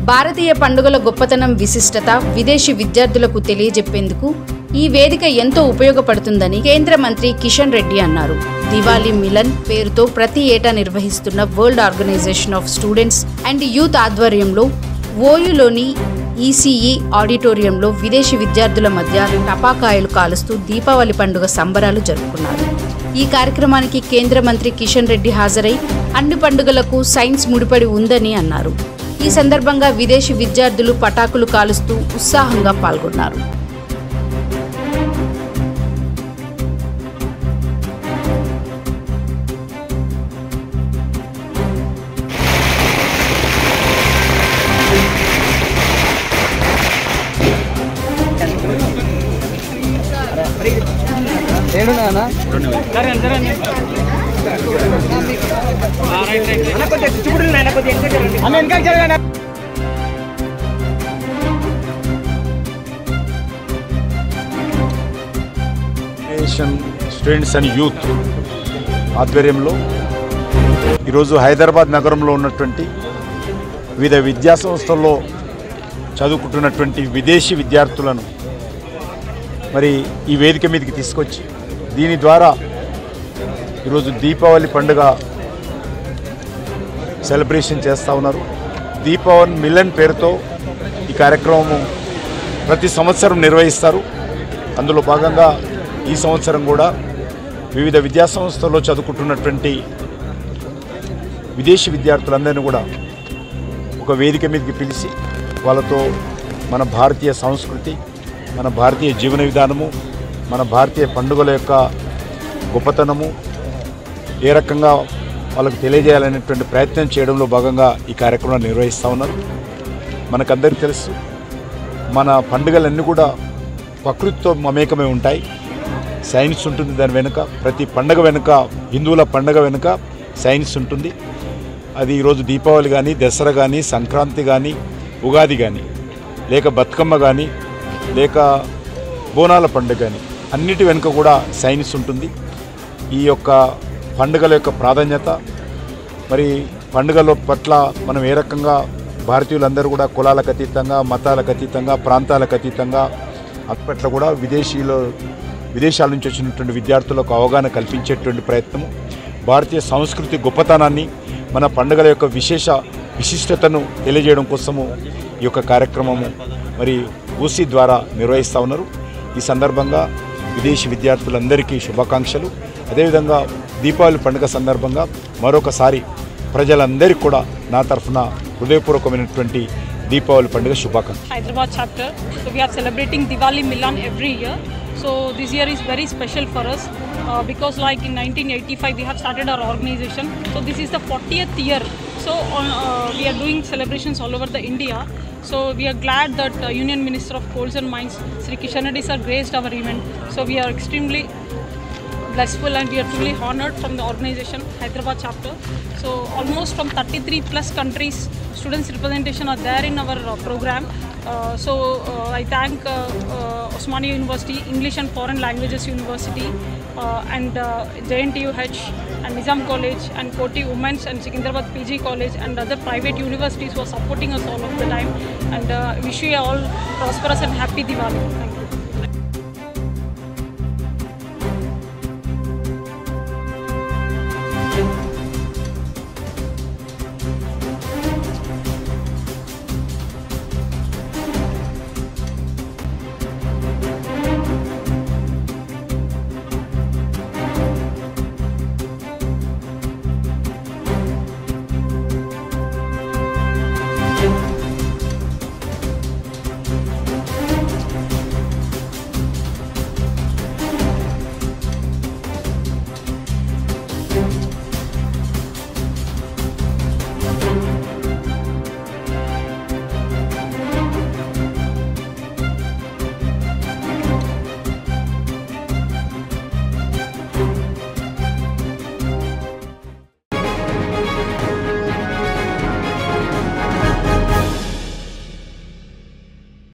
భారతీయ పండుగల గొప్పతనం, విశిష్టత విదేశీ విద్యార్థులకు తెలియజెప్పేందుకు ఈ వేదిక ఎంతో ఉపయోగపడుతుందని కేంద్ర మంత్రి కిషన్ రెడ్డి అన్నారు. దివాళీ మిలన్ పేరుతో ప్రతి ఏటా నిర్వహిస్తున్న world organisation of students and youth ఆధ్వర్యంలో ఓయూలోని ఈసీఈ ఆడిటోరియంలో విదేశీ విద్యార్థుల మధ్య టపాకాయలు కాలుస్తూ దీపావళి పండుగ సంబరాలు జరుపుకున్నారు. ఈ కార్యక్రమానికి కేంద్ర మంత్రి కిషన్ రెడ్డి హాజరై అన్ని పండుగలకు సైన్స్ ముడిపడి ఉందని అన్నారు. ఈ సందర్భంగా విదేశీ విద్యార్థులు పటాకులు కాలుస్తూ ఉత్సాహంగా పాల్గొన్నారు. స్టూడెంట్స్ అండ్ యూత్ ఆధ్వర్యంలో ఈరోజు హైదరాబాద్ నగరంలో ఉన్నటువంటి వివిధ విద్యా సంస్థల్లో చదువుకుంటున్నటువంటి విదేశీ విద్యార్థులను మరి ఈ వేదిక మీదకి తీసుకొచ్చి దీని ద్వారా ఈరోజు దీపావళి పండుగ సెలబ్రేషన్ చేస్తూ ఉన్నారు. దీపావళి మిలన్ పేరుతో ఈ కార్యక్రమం ప్రతి సంవత్సరం నిర్వహిస్తారు. అందులో భాగంగా ఈ సంవత్సరం కూడా వివిధ విద్యా సంస్థల్లో చదువుకుంటున్నటువంటి విదేశీ విద్యార్థులందరినీ కూడా ఒక వేదిక మీదకి పిలిచి వాళ్ళతో మన భారతీయ సంస్కృతి, మన భారతీయ జీవన విధానము, మన భారతీయ పండుగల యొక్క గొప్పతనము ఏ రకంగా వాళ్ళకు తెలియజేయాలనేటువంటి ప్రయత్నం చేయడంలో భాగంగా ఈ కార్యక్రమాన్ని నిర్వహిస్తూ ఉన్నారు. మనకందరికీ తెలుసు, మన పండుగలన్నీ కూడా ప్రకృతితో మమేకమై ఉంటాయి. సైన్స్ ఉంటుంది దాని వెనుక. ప్రతి పండుగ వెనుక, హిందువుల పండుగ వెనుక సైన్స్ ఉంటుంది. అది ఈరోజు దీపావళి కానీ, దసరా కానీ, సంక్రాంతి కానీ, ఉగాది కానీ, లేక బతుకమ్మ కానీ, లేక బోనాల పండుగ కానీ, అన్నిటి వెనుక కూడా సైన్స్ ఉంటుంది. ఈ యొక్క పండుగల యొక్క ప్రాధాన్యత, మరి పండుగల పట్ల మనం ఏ రకంగా భారతీయులందరూ కూడా కులాలకు అతీతంగా, మతాలకు అతీతంగా, ప్రాంతాలకు అతీతంగా అప్పట్లో కూడా విదేశాల నుంచి వచ్చినటువంటి విద్యార్థులకు అవగాహన కల్పించేటువంటి ప్రయత్నము, భారతీయ సంస్కృతి గొప్పతనాన్ని, మన పండుగల యొక్క విశిష్టతను తెలియజేయడం కోసము ఈ యొక్క కార్యక్రమము మరి ఊసీ ద్వారా నిర్వహిస్తూ ఉన్నారు. ఈ సందర్భంగా విదేశీ విద్యార్థులందరికీ శుభాకాంక్షలు. అదేవిధంగా దీపావళి పండుగ సందర్భంగా మరొకసారి ప్రజలందరికీ కూడా నా తరఫున హృదయపూర్వకమైనటువంటి దీపావళి పండుగ శుభాకాంక్షలు. Hyderabad chapter, so we are celebrating Diwali Milan every year. So this year is very special for us because like in 1985 we have started our organization. So this is the 40th year. So we are doing celebrations all over the India. So we are glad that Union Minister of Coals and Mines, Sri Kishan Reddy sir, graced our event. So we are extremely blissful and we are truly honored from the organization Hyderabad chapter. So almost from 33 plus countries students representation are there in our program. I thank Osmania University, English and Foreign Languages University and JNTUH and Nizam College and Koti Women's and Secunderabad PG College and other private universities who are supporting us all of the time, and wish you all prosperous and happy Diwali. Thank you.